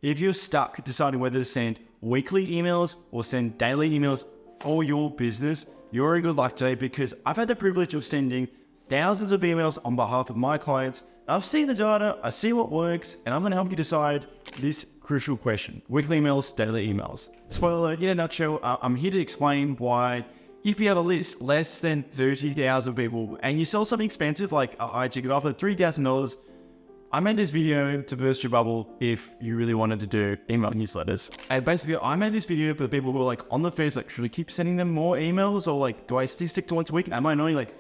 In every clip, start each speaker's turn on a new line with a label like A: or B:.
A: if you're stuck deciding whether to send weekly emails or send daily emails for your business, you're in good luck today, because I've had the privilege of sending thousands of emails on behalf of my clients. I've seen the data, I see what works, and I'm going to help you decide this crucial question: weekly emails, daily emails. Spoiler alert, in a nutshell, I'm here to explain why if you have a list less than 30,000 people and you sell something expensive like a high ticket offer, $3,000, I made this video to burst your bubble if you really wanted to do email newsletters. And basically, I made this video for the people who are like on the fence, like, should I keep sending them more emails, or like, do I stick to once a week? Am I annoying? Like,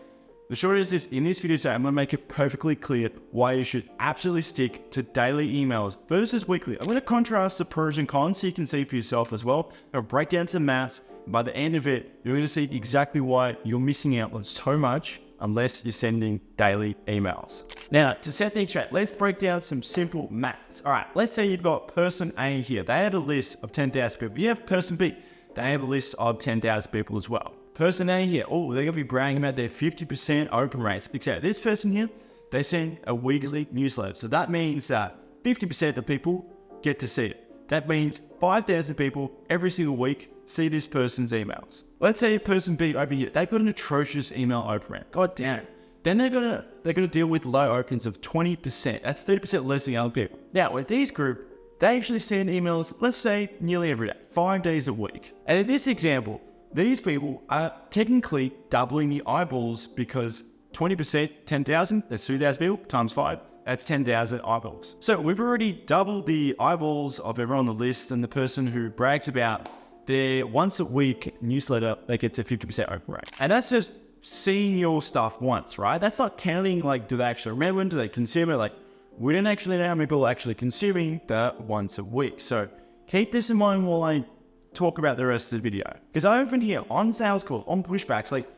A: the short is this: in this video today, I'm going to make it perfectly clear why you should absolutely stick to daily emails versus weekly. I'm going to contrast the pros and cons so you can see for yourself as well. I'll break down some maths. By the end of it, you're going to see exactly why you're missing out on so much unless you're sending daily emails. Now, to set things straight, let's break down some simple maths. All right, let's say you've got person A here. They have a list of 10,000 people. You have person B. They have a list of 10,000 people as well. Person A here, oh, they're going to be bragging about their 50% open rates. Because this person here, they send a weekly newsletter. So that means that 50% of the people get to see it. That means 5,000 people every single week see this person's emails. Let's say person B over here, they've got an atrocious email open rate. God damn. Then they're gonna deal with low opens of 20%. That's 30% less than other people. Now, with these group, they actually send emails, let's say, nearly every day, 5 days a week. And in this example, these people are technically doubling the eyeballs, because 20%, 10,000, that's 2,000 people times 5, that's 10,000 eyeballs. So we've already doubled the eyeballs of everyone on the list, and the person who brags about their once a week newsletter that gets a 50% open rate. And that's just seeing your stuff once, right? That's not counting, like, do they actually remember, do they consume it? Like, we don't actually know how many people are actually consuming that once a week. So keep this in mind while I talk about the rest of the video. Because I often hear on sales calls, on pushbacks, like,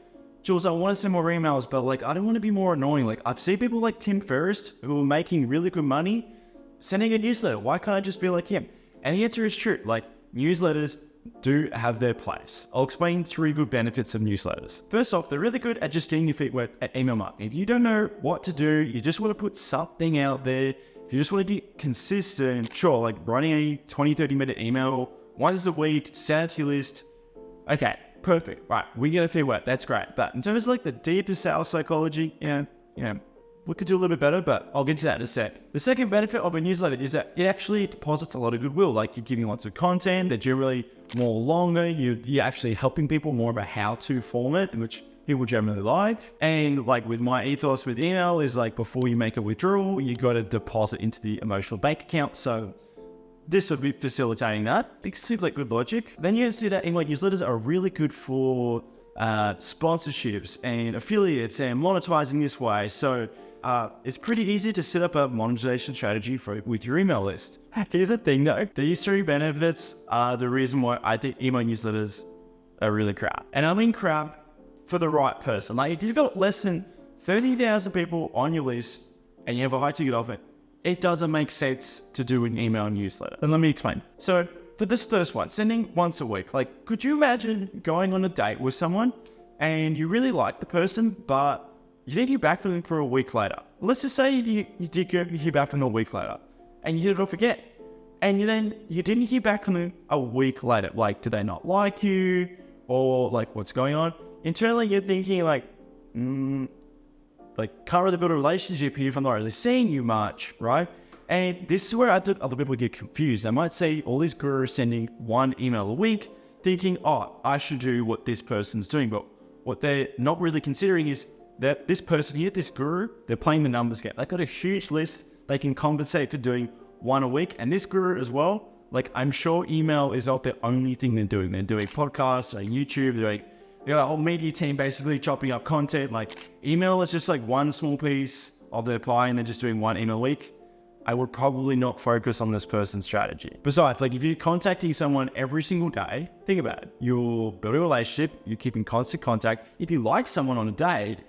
A: Jules, I want to send more emails, but like, I don't want to be more annoying. Like, I've seen people like Tim Ferriss who are making really good money sending a newsletter. Why can't I just be like him? And the answer is true. Like, newsletters do have their place. I'll explain 3 good benefits of newsletters. First off, they're really good at just getting your feet wet at email marketing. If you don't know what to do, you just want to put something out there, if you just want to be consistent, sure, like running a 20-30 minute email once a week, send it to your list. Okay, perfect. Right, we get a feet wet. That's great. But in terms of like the deeper sales psychology, we could do a little bit better, but I'll get to that in a sec. The second benefit of a newsletter is that it actually deposits a lot of goodwill. Like, you're giving lots of content, they're generally more longer, you're actually helping people more of a how-to format, which people generally like. And like with my ethos with email is like, before you make a withdrawal, you got to deposit into the emotional bank account. So this would be facilitating that. It seems like good logic. Then you see that email newsletters are really good for sponsorships and affiliates and monetizing this way. So it's pretty easy to set up a monetization strategy with your email list. Here's the thing though, these 3 benefits are the reason why I think email newsletters are really crap. And I mean crap for the right person. Like, if you've got less than 30,000 people on your list and you have a high ticket offer, it doesn't make sense to do an email newsletter. And let me explain. So for this first one, sending once a week, like, could you imagine going on a date with someone and you really like the person, but you didn't hear back from them for a week later? Let's just say you did hear back from them a week later and you did it all forget. And you didn't hear back from them a week later. Like, do they not like you? Or like, what's going on? Internally, you're thinking like, can't really build a relationship here if I'm not really seeing you much, right? And this is where I think other people get confused. They might see all these gurus sending 1 email a week, thinking, oh, I should do what this person's doing. But what they're not really considering is that this person here, this guru, they're playing the numbers game. They've got a huge list. They can compensate for doing 1 a week. And this guru as well, like, I'm sure email is not the only thing they're doing. They're doing podcasts, doing YouTube, they got a whole media team basically chopping up content. Like, email is just like one small piece of their pie, and they're just doing 1 email a week. I would probably not focus on this person's strategy. Besides, like, if you're contacting someone every single day, think about it. You're building a relationship, you're keeping constant contact. If you like someone on a date,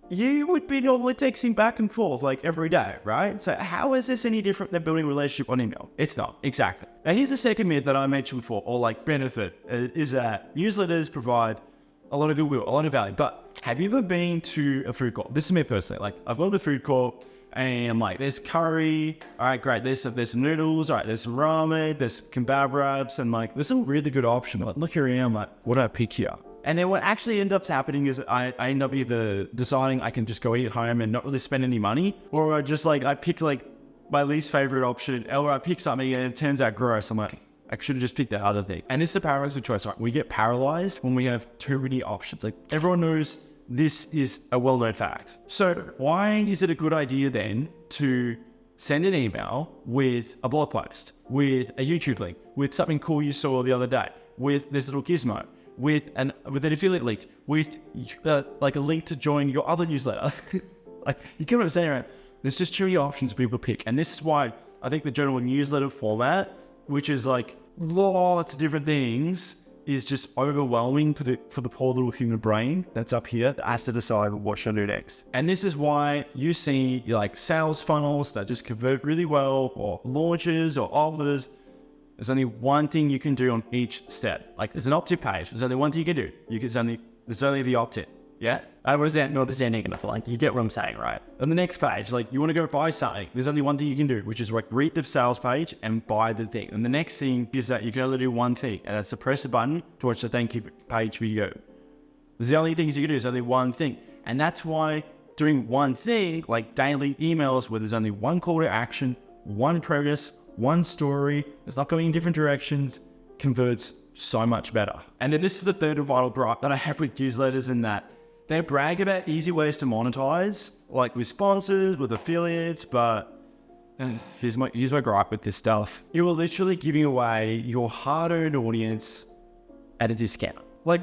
A: you would be normally texting back and forth like every day, right? So how is this any different than building a relationship on email? It's not, exactly. Now here's the second myth that I mentioned before, or like benefit, is that newsletters provide a lot of goodwill, a lot of value. But have you ever been to a food court? This is me personally. Like, I've gone to a food court And I'm like, there's curry. All right, great. There's some noodles. All right, there's some ramen. There's kebab wraps. And like, there's some really good options. Like, look around, I'm like, what do I pick here? And then what actually ends up happening is I end up either deciding I can just go eat at home and not really spend any money, or I pick like my least favorite option, or I pick something and it turns out gross. I'm like, I should have just picked that other thing. And it's the paradox of choice, right? We get paralyzed when we have too many options. Like everyone knows this is a well-known fact. So why is it a good idea then to send an email with a blog post, with a YouTube link, with something cool you saw the other day, with this little gizmo, with an affiliate link, with like a link to join your other newsletter? Like, you get what I'm saying, right? There's just too many options for people to pick. And this is why I think the general newsletter format, which is like lots of different things, is just overwhelming for the poor little human brain that's up here that has to decide what should I do next. And this is why you see like sales funnels that just convert really well, or launches or offers. There's only one thing you can do on each step. Like there's an opt-in page. There's only one thing you can do. There's only the opt-in. Yeah? I was not understanding enough. Like, you get what I'm saying, right? On the next page, like, you want to go buy something. There's only one thing you can do, which is like read the sales page and buy the thing. And the next thing is that you can only do one thing, and that's to press a button to watch the thank you page video. There's the only things you can do. There's only one thing. And that's why doing one thing, like daily emails where there's only one call to action, one premise, one story, it's not going in different directions, converts so much better. And then this is the third and final gripe that I have with newsletters, in that they brag about easy ways to monetize, like with sponsors, with affiliates, but here's my gripe with this stuff. You are literally giving away your hard-earned audience at a discount. Like,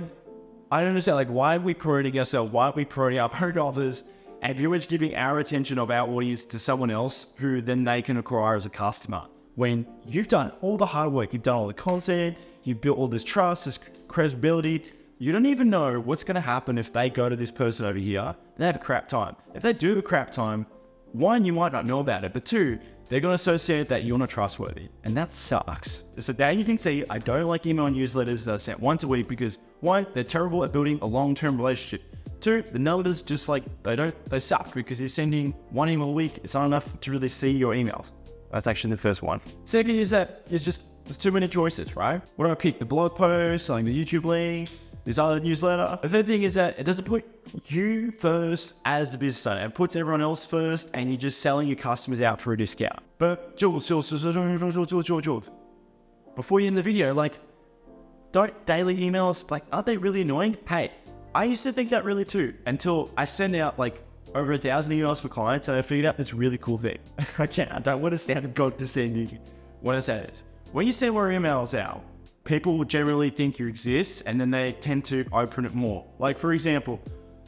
A: I don't understand, like, why are we promoting ourselves? Why are we promoting our own offers? And pretty much giving our attention of our audience to someone else who then they can acquire as a customer. When you've done all the hard work, you've done all the content, you've built all this trust, this credibility, you don't even know what's going to happen if they go to this person over here and they have a crap time. If they do have a crap time, one, you might not know about it, but two, they're going to associate that you're not trustworthy. And that sucks. So now you can see I don't like email newsletters that are sent once a week because, one, they're terrible at building a long-term relationship. Two, the numbers just like, they suck because you're sending one email a week. It's not enough to really see your emails. That's actually the first one. Second is that there's too many choices, right? What do I pick? The blog post, like the YouTube link, this other newsletter. The third thing is that it doesn't put you first as the business owner. It puts everyone else first, and you're just selling your customers out for a discount. But Jules, before you end the video, like, don't daily emails, like, aren't they really annoying? Hey, I used to think that really too, until I send out like over 1,000 emails for clients, and I figured out this really cool thing. I don't want to sound condescending when I say this. When you send more emails out, people will generally think you exist, and then they tend to open it more. Like, for example,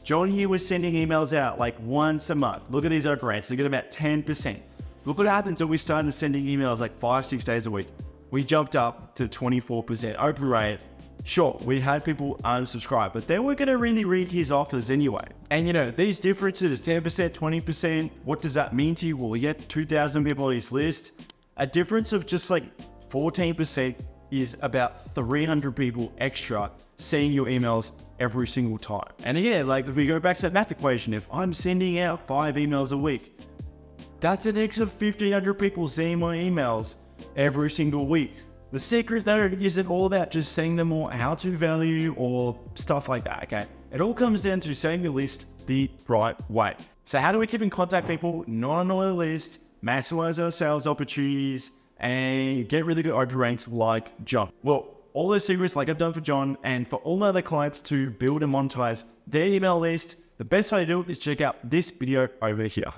A: John here was sending emails out like once a month. Look at these open rates. They get about 10%. Look what happens when we started sending emails like 5-6 days a week. We jumped up to 24% open rate. Sure, we had people unsubscribe, but they weren't going to really read his offers anyway. And you know, these differences, 10%, 20%, what does that mean to you? Well, we get 2,000 people on his list. A difference of just like 14% is about 300 people extra seeing your emails every single time. And again, like if we go back to that math equation, if I'm sending out 5 emails a week, that's an extra 1,500 people seeing my emails every single week. The secret though isn't all about just saying them more how-to value or stuff like that, okay? It all comes down to saying your list the right way. So how do we keep in contact people, not on our list, maximize our sales opportunities, and get really good open rates like John? Well, all those secrets like I've done for John and for all my other clients to build and monetize their email list, the best way to do it is check out this video over here.